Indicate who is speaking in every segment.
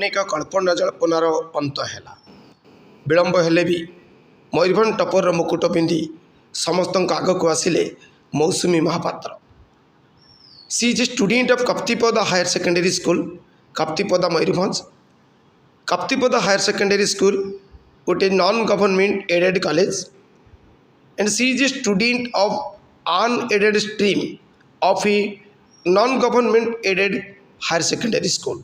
Speaker 1: ଅନେକ କଳ୍ପନା ଜଳ୍ପନାର ଅନ୍ତ ହେଲା। ବିଳମ୍ବ ହେଲେ ବି ମୟୂରଭଞ୍ଜ ଟପରର ମୁକୁଟ ପିନ୍ଧି ସମସ୍ତଙ୍କ ଆଗକୁ ଆସିଲେ Mousumi Mahapatra. She is a student of Kaptipada higher secondary school, Kaptipada Mayurbhanj. Kaptipada higher secondary school ଗୋଟେ non government aided college and she is a student of unaided stream of a non-government aided higher secondary school.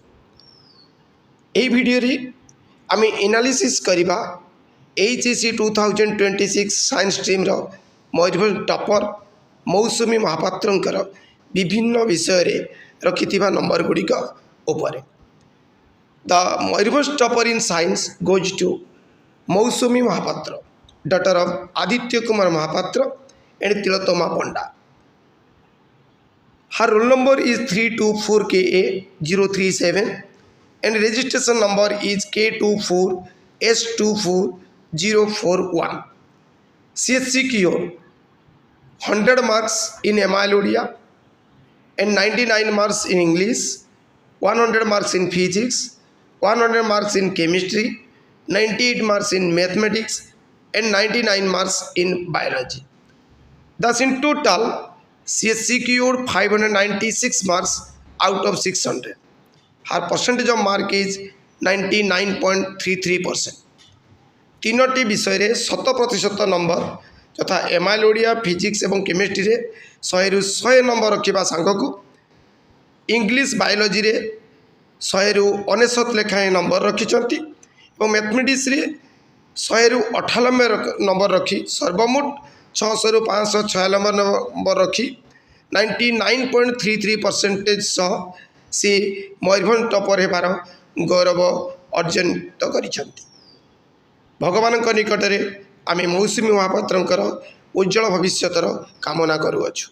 Speaker 1: এই ভিডিওরে আমি এনালিসিস করিবা HSC 2026 science স্ট্রিমর Mayurbhanj টপর মৌসুমী মহাপাত্রঙ্কর বিভিন্ন বিষয়ে রখিথিবা নম্বর গুড়িক উপরে। The Mayurbhanj টপর in science goes to Mousumi Mahapatra, daughter of Aditya Kumar Mahapatra and Tilotoma Ponda. Her roll number is 324KA037 and registration number is K24S24041. She has secured 100 marks in MIL Odia and 99 marks in English, 100 marks in physics, 100 marks in chemistry, 98 marks in mathematics and 99 marks in biology. Thus in total she has secured 596 marks out of 600. Her percentage of mark is 99.33%. तीनोटी विषय 100% number तथा MIL Odia physics और chemistry 100 ରୁ 100 number रखा सांग को English biology रे 100 ରୁ 99 लेखाएं number रखिंट और मैथमेटिक्स रे 100 ରୁ 98 नंबर रखी सर्वमोट 600 ରୁ 596 नंबर रखी 99.33% सह सी मयूरभंज टपर होबार गौरव अर्जन करिसेंती। भगवान निकट में आम मौसुमी महापात्रंकर उज्जवल भविष्यतर कामना करुअछु।